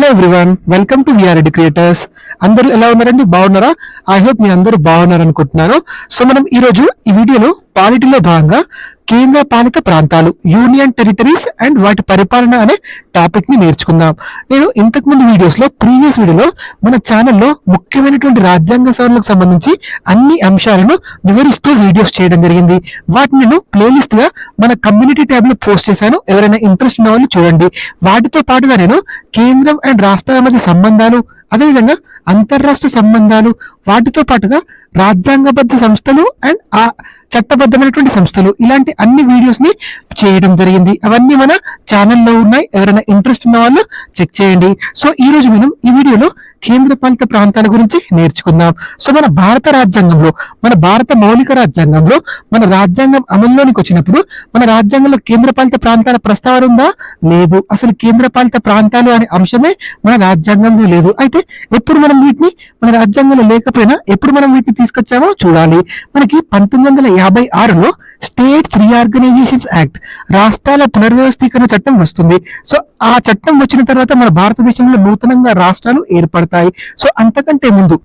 Hello everyone, welcome to VRD creators. అందరూ ఎలా ఉన్నారండి? బాగున్నారా? ఐ హోప్ మీ అందరూ బాగున్నారు అనుకుంటున్నాను. సో మనం ఈ రోజు ఈ వీడియోలో పాలిటీలో భాగంగా కేంద్ర పాలిత ప్రాంతాలు, యూనియన్ టెరిటరీస్ అండ్ వాటి పరిపాలన అనే టాపిక్ ని నేర్చుకుందాం. నేను ఇంతకు ముందు ప్రీవియస్ వీడియోలో మన ఛానల్లో ముఖ్యమైనటువంటి రాజ్యాంగ సవరణలకు సంబంధించి అన్ని అంశాలను వివరిస్తూ వీడియోస్ చేయడం జరిగింది. వాటిని నేను ప్లేలిస్ట్ గా మన కమ్యూనిటీ ట్యాబ్ లో పోస్ట్ చేశాను. ఎవరైనా ఇంట్రెస్ట్ ఉన్న వాళ్ళు చూడండి. వాటితో పాటుగా నేను కేంద్రం అండ్ రాష్ట్రాల మధ్య సంబంధాలు, అదేవిధంగా అంతర్రాష్ట్ర సంబంధాలు, వాటితో పాటుగా రాజ్యాంగబద్ధ సంస్థలు అండ్ ఆ చట్టబద్ధమైనటువంటి సంస్థలు, ఇలాంటి అన్ని వీడియోస్ ని చేయడం జరిగింది. అవన్నీ మన ఛానల్లో ఉన్నాయి. ఎవరైనా ఇంట్రెస్ట్ ఉన్న వాళ్ళు చెక్ చేయండి. సో ఈ రోజు మనం ఈ వీడియోలో కేంద్ర పాలిత ప్రాంతాల గురించి నేర్చుకుందాం. సో మన భారత రాజ్యాంగంలో, మన భారత మౌలిక రాజ్యాంగంలో, మన రాజ్యాంగం అమల్లోనికి వచ్చినప్పుడు మన రాజ్యాంగంలో కేంద్ర పాలిత ప్రాంతాల ప్రస్తావన ఉందా? లేదు. అసలు కేంద్ర పాలిత ప్రాంతాలు అనే అంశమే మన రాజ్యాంగంలో లేదు. అయితే ఎప్పుడు మనం వీటిని మన రాజ్యాంగంలో లేకపోయినా ఎప్పుడు మనం వీటిని తీసుకొచ్చామో చూడాలి. మనకి 1956లో స్టేట్స్ రీఆర్గనైజేషన్స్ యాక్ట్, రాష్ట్రాల పునర్వ్యవస్థీకరణ చట్టం వస్తుంది. సో ఆ చట్టం వచ్చిన తర్వాత మన భారతదేశంలో నూతనంగా రాష్ట్రాలు ఏర్పడతాయి. సో అంతకంటే ముందు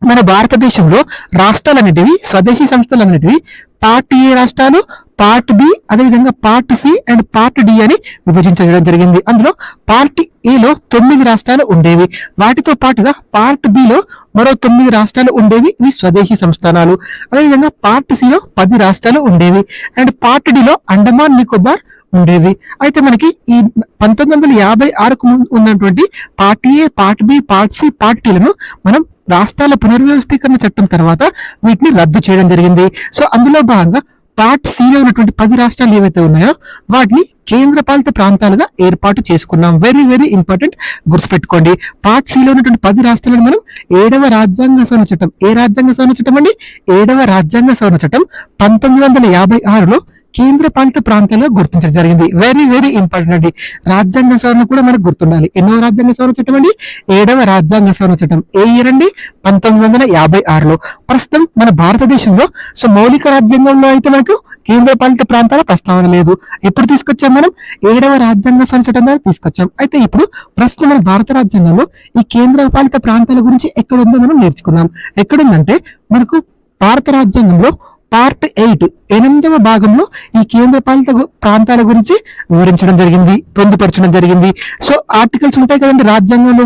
మన భారతదేశంలో రాష్ట్రాలు అనేటివి, స్వదేశీ సంస్థలు అనేటివి పార్ట్ ఏ రాష్ట్రాలు, పార్ట్ బి, అదేవిధంగా part C and part D అని విభజించడం జరిగింది. అందులో పార్ట్ ఏలో 9 రాష్ట్రాలు ఉండేవి. వాటితో పాటుగా పార్ట్ బిలో మరో 9 రాష్ట్రాలు ఉండేవి. ఇవి స్వదేశీ సంస్థానాలు. అదేవిధంగా పార్ట్ సిలో 10 రాష్ట్రాలు ఉండేవి. అండ్ పార్ట్ డిలో అండమాన్ నికోబార్ ఉండేది. అయితే మనకి ఈ 1956కు ముందు ఉన్నటువంటి part A, part B, part C, part టీలను మనం రాష్ట్రాల పునర్వ్యవస్థీకరణ చట్టం తర్వాత వీటిని రద్దు చేయడం జరిగింది. సో అందులో భాగంగా పార్ట్ సిలో ఉన్నటువంటి 10 రాష్ట్రాలు ఏవైతే ఉన్నాయో వాటిని కేంద్ర పాలిత ప్రాంతాలుగా ఏర్పాటు చేసుకున్నాం. వెరీ వెరీ ఇంపార్టెంట్, గుర్తుపెట్టుకోండి. పార్ట్ సిలో ఉన్నటువంటి 10 రాష్ట్రాలను మనం 7వ రాజ్యాంగ సవరణ చట్టం, ఏ రాజ్యాంగ సవరణ చట్టం అండి? 7వ రాజ్యాంగ సవరణ చట్టం 1956లో కేంద్ర పాలిత ప్రాంతాలుగా గుర్తించడం జరిగింది. వెరీ వెరీ ఇంపార్టెంట్ అండి. రాజ్యాంగ సవరణ కూడా మనకు గుర్తుండాలి. ఎన్నో రాజ్యాంగ సవరణ చట్టం అండి? 7వ రాజ్యాంగ సవరణ చట్టం. ఏ ఇయర్ అండి? 1956లో. ప్రస్తుతం మన భారతదేశంలో సో మౌలిక రాజ్యాంగంలో అయితే మనకు కేంద్ర పాలిత ప్రాంతాల ప్రస్తావన లేదు. ఎప్పుడు తీసుకొచ్చాం మనం? 7వ రాజ్యాంగ సవరణ చట్టం ద్వారా తీసుకొచ్చాం. అయితే ఇప్పుడు ప్రస్తుతం మన భారత రాజ్యాంగంలో ఈ కేంద్ర పాలిత ప్రాంతాల గురించి ఎక్కడుందో మనం నేర్చుకుందాం. ఎక్కడుందంటే మనకు భారత రాజ్యాంగంలో పార్ట్ 8, 8వ భాగంలో ఈ కేంద్ర పాలిత ప్రాంతాల గురించి వివరించడం జరిగింది, పొందుపరచడం జరిగింది. సో ఆర్టికల్స్ ఉంటాయి కదండి రాజ్యాంగంలో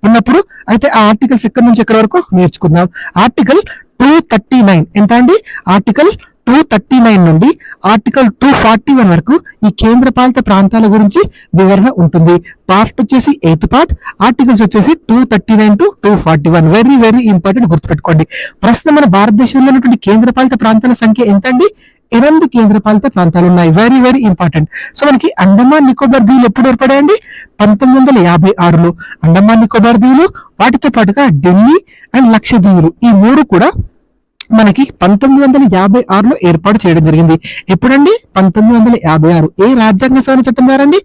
ఉన్నప్పుడు. అయితే ఆ ఆర్టికల్స్ ఎక్కడి నుంచి ఎక్కడి వరకు నేర్చుకుందాం. ఆర్టికల్ 239 ఎంత అండి? ఆర్టికల్ 239 నుండి ఆర్టికల్ 241 వరకు ఈ కేంద్ర పాలిత ప్రాంతాల గురించి వివరణ ఉంటుంది. పార్ట్ వచ్చేసి 8th పార్ట్, ఆర్టికల్స్ వచ్చేసి 239 to 241. వెరీ వెరీ ఇంపార్టెంట్, గుర్తుపెట్టుకోండి. ప్రస్తుతం మన భారతదేశంలో ఉన్నటువంటి కేంద్ర పాలిత ప్రాంతాల సంఖ్య ఎంత అండి? 8 కేంద్ర పాలిత ప్రాంతాలు ఉన్నాయి. Very very important. సో మనకి అండమాన్ నికోబార్ దీవులు ఎప్పుడు ఏర్పడాయండి? 1956లో. అండమాన్ నికోబార్ దీవులు, వాటితో పాటుగా ఢిల్లీ అండ్ లక్షద్వీపులు, ఈ 3 కూడా మనకి 1956లో ఏర్పాటు చేయడం జరిగింది. ఎప్పుడండి? 1956. ఏ రాజ్యాంగ సవరణ చట్టం ద్వారా అండి?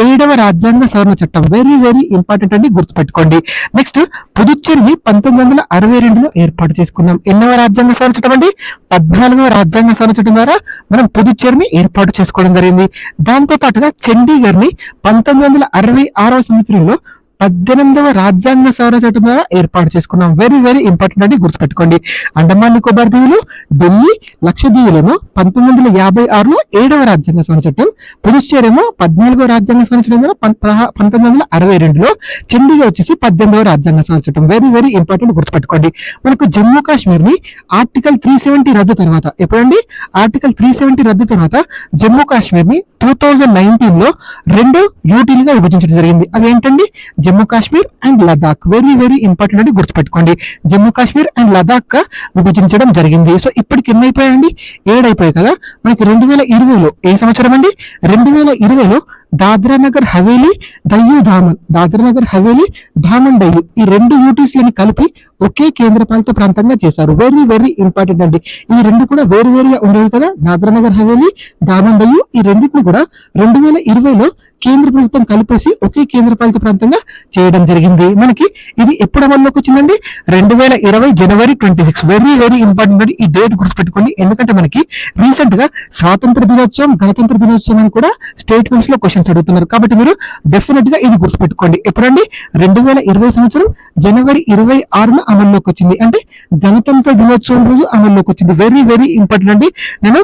7వ రాజ్యాంగ సవరణ చట్టం. వెరీ వెరీ ఇంపార్టెంట్ అండి, గుర్తుపెట్టుకోండి. నెక్స్ట్ పుదుచ్చేరిని 1962లో ఏర్పాటు చేసుకున్నాం. ఎన్నవ రాజ్యాంగ సవరణ చట్టం అండి? 14వ రాజ్యాంగ సవరణ చట్టం ద్వారా మనం పుదుచ్చేరిని ఏర్పాటు చేసుకోవడం జరిగింది. దాంతో పాటుగా చండీగఢ్ ని 1966వ సంవత్సరంలో 18వ రాజ్యాంగ సవరణ చట్టం ద్వారా ఏర్పాటు చేసుకున్నాం. వెరీ వెరీ ఇంపార్టెంట్ అండి, గుర్తుపెట్టుకోండి. అండమాన్ నికోబార్ దీవులు, ఢిల్లీ, లక్షద్వీపులేమో 1956లో 7వ రాజ్యాంగ సవరణ చట్టం, పుదుచ్చేరేమో 14వ రాజ్యాంగ సవరణ చట్టం ద్వారా 1962లో, చండీగఢ్ వచ్చేసి 18వ రాజ్యాంగ సవరణ చట్టం. వెరీ వెరీ ఇంపార్టెంట్, గుర్తుపెట్టుకోండి. మనకు జమ్మూ కాశ్మీర్ ని ఆర్టికల్ 370 రద్దు తర్వాత, ఎప్పుడండి? ఆర్టికల్ 370 రద్దు తర్వాత జమ్మూ కాశ్మీర్ ని 2019లో 2 యూటీలుగా విభజించడం జరిగింది. అవి ఏంటండి? Jammu Kashmir and Ladakh. Very very important అని గుర్తుపెట్టుకోండి. జమ్మూ కాశ్మీర్ అండ్ లదాఖ్ గా విభజించడం జరిగింది. సో ఇప్పటికి ఎన్ని అయిపోయాయండి? 7 అయిపోయాయి కదా. మనకి 2020లో, ఏ సంవత్సరం అండి? 2020లో దాద్రా నగర్ హవేలీ, దయ్యూ ధామన్, దాద్రా నగర్ హవేలీ, ధామన్ దయ్యూ, ఈ 2 యూటీసీని కలిపి ఒకే కేంద్ర పాలిత ప్రాంతంగా చేశారు. వెరీ వెరీ ఇంపార్టెంట్ అండి. ఈ 2 కూడా వేరు వేరుగా ఉండేవి కదా, దాద్రా నగర్ హవేలీ, ధామన్ దయ్యూ. ఈ రెండింటిని కూడా 2020లో కేంద్ర ప్రభుత్వం కలిపేసి ఒకే కేంద్ర పాలిత ప్రాంతంగా చేయడం జరిగింది. మనకి ఇది ఎప్పుడు అమల్లోకి వచ్చిందండి? 2020 జనవరి 26. వెరీ వెరీ ఇంపార్టెంట్ అండి, ఈ డేట్ గుర్తుపెట్టుకోండి. ఎందుకంటే మనకి రీసెంట్ గా స్వాతంత్ర దినోత్సవం, గణతంత్ర దినోత్సవం అని కూడా స్టేట్మెంట్స్ లో క్వశ్చన్స్ అడుగుతున్నారు. కాబట్టి మీరు డెఫినెట్ గా ఇది గుర్తుపెట్టుకోండి. ఎప్పుడండి? 2020 సంవత్సరం జనవరి 26న అమల్లోకి వచ్చింది. అంటే గణతంత్ర దినోత్సవం రోజు అమల్లోకి వచ్చింది. వెరీ వెరీ ఇంపార్టెంట్ అండి. నేను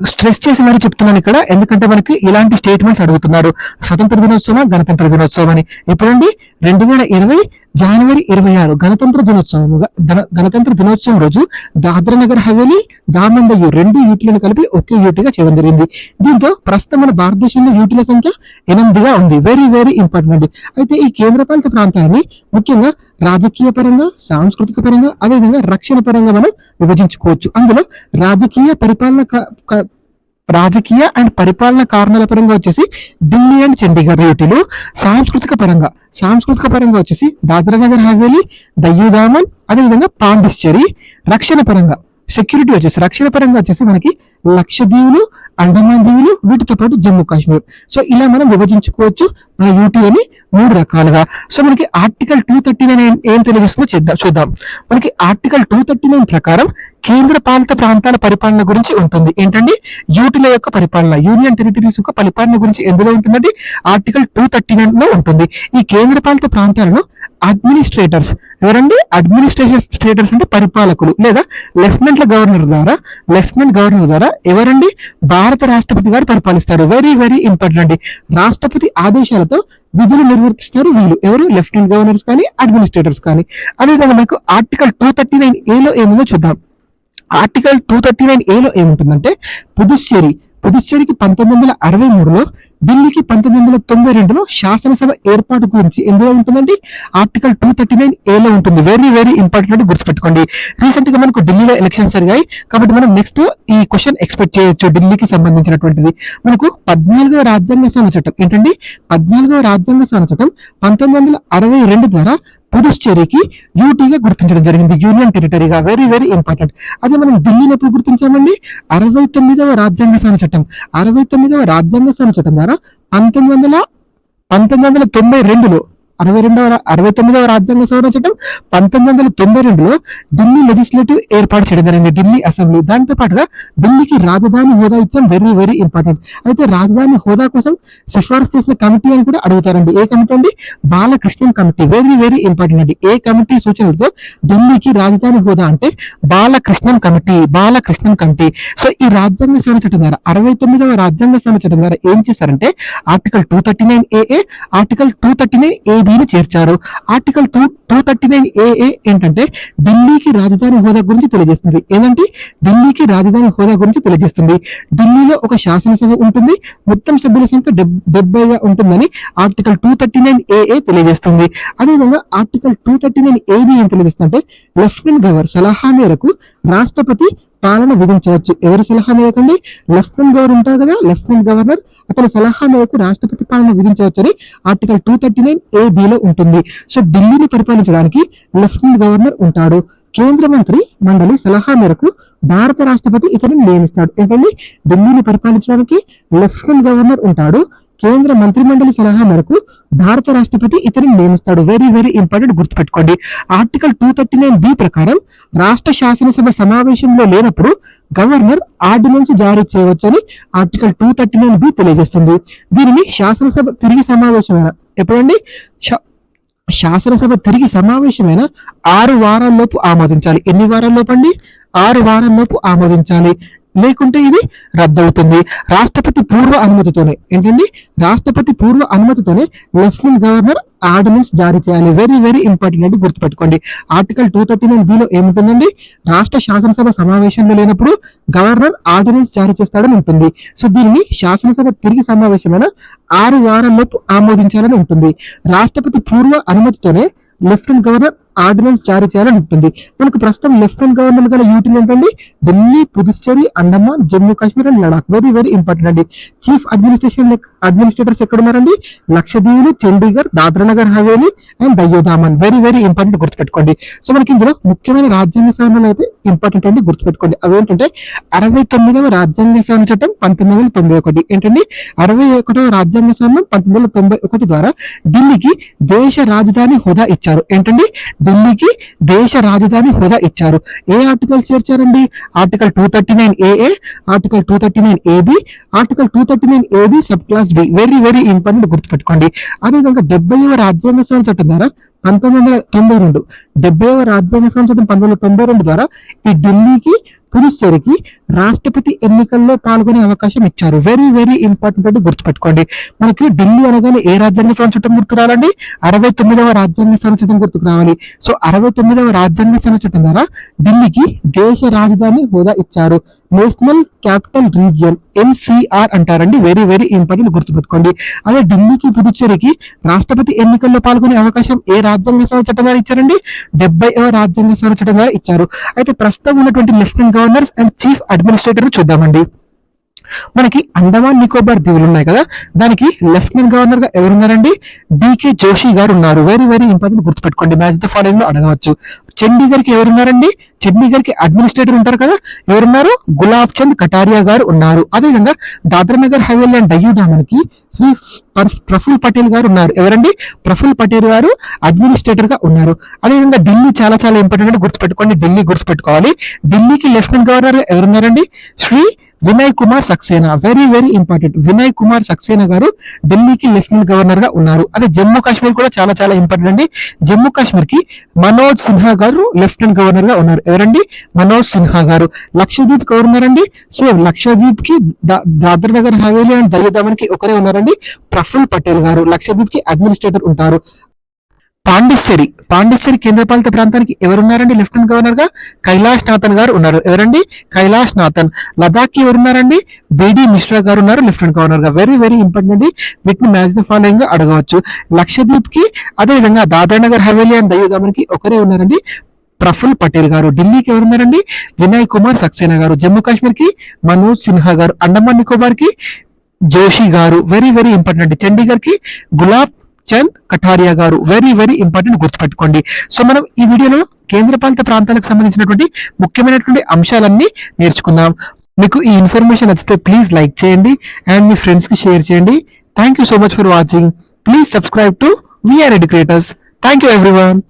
స్ట్రెస్ చేసి మరి చెప్తున్నాను ఇక్కడ, ఎందుకంటే మనకి ఇలాంటి స్టేట్మెంట్స్ అడుగుతున్నారు. స్వతంత్ర దినోత్సవం, గణతంత్ర దినోత్సవం అని. ఎప్పుడండి? 2020 జనవరి 26 గణతంత్ర దినోత్సవం రోజు దాద్రా నగర్ హవేలీ, దామన్ దయ్యూ రెండు యూటీలను కలిపి ఒకే యూటీగా చేయడం జరిగింది. దీంతో ప్రస్తుతం మన భారతదేశంలో యూటీల సంఖ్య 8గా ఉంది. వెరీ వెరీ ఇంపార్టెంట్ అండి. అయితే ఈ కేంద్రపాలిత ప్రాంతాన్ని ముఖ్యంగా రాజకీయ పరంగా, సాంస్కృతిక పరంగా, అదేవిధంగా రక్షణ పరంగా మనం విభజించుకోవచ్చు. అందులో రాజకీయ అండ్ పరిపాలన కారణాల పరంగా వచ్చేసి ఢిల్లీ అండ్ చండీగఢ్ యూటీలు, సాంస్కృతిక పరంగా వచ్చేసి దాద్రా నగర్ హవేలీ, దయ్యూ దామన్, అదేవిధంగా పాండిచ్చేరి. రక్షణ పరంగా వచ్చేసి మనకి లక్షద్వీపులు, అండమాన్ దీవులు, వీటితో పాటు జమ్మూ కాశ్మీర్. సో ఇలా మనం విభజించుకోవచ్చు మన యూటీ అని 3 రకాలుగా. సో మనకి ఆర్టికల్ 239 ఏం తెలియజేస్తుందో చూద్దాం. మనకి ఆర్టికల్ 239 ప్రకారం కేంద్ర పాలిత ప్రాంతాల పరిపాలన గురించి ఉంటుంది. ఏంటండి? యూటీల యొక్క పరిపాలన, యూనియన్ టెరిటరీస్ యొక్క పరిపాలన గురించి ఎందులో ఉంటుందండి? ఆర్టికల్ 239 లో ఉంటుంది. ఈ కేంద్ర పాలిత ప్రాంతాలను అడ్మినిస్ట్రేటర్స్, ఎవరండి? అడ్మినిస్ట్రేటర్స్ అంటే పరిపాలకులు లేదా లెఫ్టినెంట్ గవర్నర్ ద్వారా ఎవరండి? భారత రాష్ట్రపతి గారు పరిపాలిస్తారు. వెరీ వెరీ ఇంపార్టెంట్ అండి. రాష్ట్రపతి ఆదేశాలతో విధులు నిర్వర్తిస్తారు వీళ్ళు. ఎవరు? లెఫ్టినెంట్ గవర్నర్స్ కానీ, అడ్మినిస్ట్రేటర్స్ కానీ. అదేవిధంగా మనకు ఆర్టికల్ 239A లో ఏముందో చూద్దాం. ఆర్టికల్ 239A లో ఏముంటుందంటే పుదుచ్చేరికి 1963లో, ఢిల్లీకి 1992లో శాసనసభ ఏర్పాటు గురించి ఎందులో ఉంటుందండి? ఆర్టికల్ 239A లో ఉంటుంది. వెరీ వెరీ ఇంపార్టెంట్ గుర్తుపెట్టుకోండి. రీసెంట్ గా మనకు ఢిల్లీలో ఎలక్షన్స్ జరిగాయి కాబట్టి మనం నెక్స్ట్ ఈ క్వశ్చన్ ఎక్స్పెక్ట్ చేయొచ్చు ఢిల్లీకి సంబంధించినటువంటిది. మనకు 14వ రాజ్యాంగ సవరణ చట్టం ఏంటండి? 14వ రాజ్యాంగ సవరణ చట్టం 1962 ద్వారా పుదుచ్చేరికి యూటీగా గుర్తించడం జరిగింది, యూనియన్ టెరిటరీగా. Very very important. అదే మనం ఢిల్లీని ఎప్పుడు గుర్తించామండి? 69వ రాజ్యాంగ సవరణ చట్టం ద్వారా 1992లో 69వ రాజ్యాంగ సవరణ చట్టం 1992లో ఢిల్లీ లెజిస్లేటివ్ ఏర్పాటు చేయడం జరిగింది, ఢిల్లీ అసెంబ్లీ. దాంతో పాటుగా ఢిల్లీకి రాజధాని హోదా ఇచ్చాం. Very very important. అయితే రాజధాని హోదా కోసం సిఫార్సు చేసిన కమిటీ అని కూడా అడుగుతారండి. ఏ కమిటీ అండి? Balakrishnan committee. Very very important అండి. ఏ కమిటీ సూచనలతో ఢిల్లీకి రాజధాని హోదా అంటే బాలకృష్ణన్ కమిటీ. సో ఈ రాజ్యాంగ సవరణ చట్టం ద్వారా 69వ రాజ్యాంగ సవరణ చట్టం ద్వారా ఏం చేశారంటే ఆర్టికల్ 239AA, ఆర్టికల్ 239AB చేర్చారు. ఆర్టికల్ 239AA ఏంటంటే ఢిల్లీకి రాజధాని హోదా గురించి తెలియజేస్తుంది. ఏంటంటే ఢిల్లీకి రాజధాని హోదా గురించి తెలియజేస్తుంది. ఢిల్లీలో ఒక శాసనసభ ఉంటుంది, మొత్తం సభ్యుల సంఖ్య 70గా ఉంటుందని ఆర్టికల్ 239AA తెలియజేస్తుంది. అదేవిధంగా ఆర్టికల్ 239AB ఏం తెలియజేస్తుందంటే లెఫ్టినెంట్ గవర్నర్ సలహా మేరకు రాష్ట్రపతి పాలన విధించవచ్చు. ఎవరి సలహా మేరకు అండి? లెఫ్టినెంట్ గవర్నర్ ఉంటారు కదా, లెఫ్టినెంట్ గవర్నర్, అతని సలహా మేరకు రాష్ట్రపతి పాలన విధించవచ్చు అని ఆర్టికల్ 239AB లో ఉంటుంది. సో ఢిల్లీని పరిపాలించడానికి లెఫ్టినెంట్ గవర్నర్ ఉంటాడు. కేంద్ర మంత్రి మండలి సలహా మేరకు భారత రాష్ట్రపతి ఇతనిని నియమిస్తాడు. ఏంటండి? ఢిల్లీని పరిపాలించడానికి లెఫ్టినెంట్ గవర్నర్ ఉంటాడు. కేంద్ర మంత్రి మండలి సలహా మేరకు భారత రాష్ట్రపతి ఇతనిని నియమిస్తాడు. వెరీ వెరీ ఇంపార్టెంట్ గుర్తుపెట్టుకోండి. ఆర్టికల్ 239B ప్రకారం రాష్ట్ర శాసనసభ సమావేశంలో లేనప్పుడు గవర్నర్ ఆర్డినెన్స్ జారీ చేయవచ్చని ఆర్టికల్ 239B తెలియజేస్తుంది. దీనిని శాసనసభ తిరిగి సమావేశమైన ఎప్పుడండి? శాసనసభ తిరిగి సమావేశమైన 6 వారాల్లోపు ఆమోదించాలి. ఎన్ని వారాల్లోపు అండి? 6 వారాల్లోపు ఆమోదించాలి. లేకుంటే ఇది రద్దవుతుంది. రాష్ట్రపతి పూర్వ అనుమతితోనే లెఫ్టినెంట్ గవర్నర్ ఆర్డినెన్స్ జారీ చేయాలి. వెరీ వెరీ ఇంపార్టెంట్ అండి, గుర్తుపెట్టుకోండి. ఆర్టికల్ 239B లో ఏముంటుందండి? రాష్ట్ర శాసనసభ సమావేశంలో లేనప్పుడు గవర్నర్ ఆర్డినెన్స్ జారీ చేస్తాడని ఉంటుంది. సో దీనిని శాసనసభ తిరిగి సమావేశమైన 6 వారాల్లోపు ఆమోదించాలని ఉంటుంది. రాష్ట్రపతి పూర్వ అనుమతితోనే లెఫ్టినెంట్ గవర్నర్ ఆర్డినెన్స్ జారీ చేయాలని ఉంటుంది. మనకు ప్రస్తుతం లెఫ్టినెంట్ గవర్నర్ గల యూటీలు ఏంటండి? Delhi, Puducherry, Andaman, Jammu Kashmir and Ladakh. Very very important అండి. చీఫ్ అడ్మినిస్ట్రేటర్స్ ఎక్కడ ఉన్నారండి? Lakshadweep, Chandigarh, Dadra Nagar Haveli and Diu Daman. Very very important, గుర్తుపెట్టుకోండి. సో మనకి ఇందులో ముఖ్యమైన రాజ్యాంగ సవరణలు అయితే ఇంపార్టెంట్ అండి, గుర్తుపెట్టుకోండి. అవి ఏంటంటే 69వ రాజ్యాంగ సవరణ చట్టం 1991. ఏంటండి? 61వ రాజ్యాంగ సవరణ 1991 ద్వారా ఢిల్లీకి దేశ రాజధాని హోదా ఇచ్చారు. ఏంటండి? ఢిల్లీకి దేశ రాజధాని హోదా ఇచ్చారు. ఏ ఆర్టికల్ చేర్చారండి? Article 239AA, article 239AB, article 239AB sub clause B. Very very important, గుర్తుపెట్టుకోండి. అదేవిధంగా 70వ రాజ్యాంగ సవరణ చట్టం ద్వారా 1992, 70వ రాజ్యాంగ సవరణ చట్టం 1992 ద్వారా ఈ ఢిల్లీకి, పుదుచ్చేరికి రాష్ట్రపతి ఎన్నికల్లో పాల్గొనే అవకాశం ఇచ్చారు. వెరీ వెరీ ఇంపార్టెంట్ అంటే గుర్తుపెట్టుకోండి. మనకి ఢిల్లీ అనగానే ఏ రాజ్యాంగ సవరణ చట్టం గుర్తు రావాలండి? 69వ రాజ్యాంగ సవరణ చట్టం గుర్తుకు రావాలి. సో 69వ రాజ్యాంగ సవరణ చట్టం ద్వారా ఢిల్లీకి దేశ రాజధాని హోదా ఇచ్చారు. నేషనల్ క్యాపిటల్ రీజియన్, NCR అంటారండి. వెరీ వెరీ ఇంపార్టెంట్, గుర్తుపెట్టుకోండి. అదే ఢిల్లీకి, పుదుచ్చేరికి రాష్ట్రపతి ఎన్నికల్లో పాల్గొనే అవకాశం ఏ రాజ్యాంగ సవరణ చట్టం ద్వారా ఇచ్చారండి? 70వ రాజ్యాంగ సవరణ చట్టం ద్వారా ఇచ్చారు. అయితే ప్రస్తుతం ఉన్నటువంటి lieutenant governor and chief administrator చూద్దామండి. మనకి అండమాన్ నికోబార్ దీవులు ఉన్నాయి కదా, దానికి లెఫ్టినెంట్ గవర్నర్ గా ఎవరున్నారండి? డికే జోషి గారు ఉన్నారు. వెరీ వెరీ ఇంపార్టెంట్, గుర్తుపెట్టుకోండి. మ్యాచ్ ద ఫాలోయింగ్ లో అడగవచ్చు. చండీగఢ్ కి ఎవరున్నారండి? చండీగఢ్ కి అడ్మినిస్ట్రేటర్ ఉంటారు కదా, ఎవరున్నారు? గులాబ్ చంద్ కటారియా గారు ఉన్నారు. అదేవిధంగా దాద్రా నగర్ హవేలీ అండ్ డయ్యూ డామన్ కి శ్రీ ప్రఫుల్ పటేల్ గారు ఉన్నారు. ఎవరండి? ప్రఫుల్ పటేల్ గారు అడ్మినిస్ట్రేటర్ గా ఉన్నారు. అదేవిధంగా ఢిల్లీ చాలా చాలా ఇంపార్టెంట్ గా గుర్తుపెట్టుకోండి. ఢిల్లీ గుర్తుపెట్టుకోవాలి. ఢిల్లీకి లెఫ్టినెంట్ గవర్నర్ ఎవరున్నారండి? Shri Vinay Kumar Saxena. Very very important. Vinay Kumar Saxena గారు ఢిల్లీకి లెఫ్టినెంట్ గవర్నర్ గా ఉన్నారు. అదే జమ్మూ కాశ్మీర్ కూడా చాలా చాలా ఇంపార్టెంట్ అండి. జమ్మూ కాశ్మీర్ కి మనోజ్ సిన్హా గారు లెఫ్టినెంట్ గవర్నర్ గా ఉన్నారు. ఎవరండి? మనోజ్ సిన్హా గారు. లక్షద్వీప్ కి ఎవరున్నారండి? సో లక్షద్వీప్ కి దాద్రా నగర్ హవేలీ అండ్ దయోదామన్ కి ఒకరే ఉన్నారండి, ప్రఫుల్ పటేల్ గారు. లక్షద్వీప్ కి అడ్మినిస్ట్రేటర్ ఉంటారు. పాండిచ్చేరి కేంద్రపాలిత ప్రాంతానికి ఎవరున్నారండి లెఫ్టినెంట్ గవర్నర్ గా? కైలాష్ నాథన్ గారు ఉన్నారు. ఎవరండి? కైలాష్ నాథన్. లదాఖ్ కి ఎవరున్నారండి? బిడి మిశ్రా గారు ఉన్నారు లెఫ్టినెంట్ గవర్నర్ గా. వెరీ వెరీ ఇంపార్టెంట్ అండి. వీటిని మ్యాచ్ ద ఫాలోయింగ్ గా అడగవచ్చు. లక్షద్వీప్ కి, అదేవిధంగా దాద్రా నగర్ హవేలీ అండ్ దయోదామన్ కి ఒకరే ఉన్నారండి, ప్రఫుల్ పటేల్ గారు. ఢిల్లీకి ఎవరున్నారండి? వినయ్ కుమార్ సక్సేనా గారు. జమ్మూ కాశ్మీర్ కి మనోజ్ సిన్హా గారు. అండమాన్ నికోబార్ కి జోషి గారు. వెరీ వెరీ ఇంపార్టెంట్ అండి. చండీగఢ్ కి గులాబ్ చంద్ కటారియా గారు. వెరీ వెరీ ఇంపార్టెంట్, గుర్తుపెట్టుకోండి. సో మనం ఈ వీడియోలో కేంద్రపాలిత ప్రాంతాలకు సంబంధించినటువంటి ముఖ్యమైనటువంటి అంశాలన్నీ నేర్చుకుందాం. మీకు ఈ ఇన్ఫర్మేషన్ నచ్చితే ప్లీజ్ లైక్ చేయండి అండ్ మీ ఫ్రెండ్స్ కి షేర్ చేయండి. Thank you so much for watching. Please subscribe to VR educators. Thank you everyone.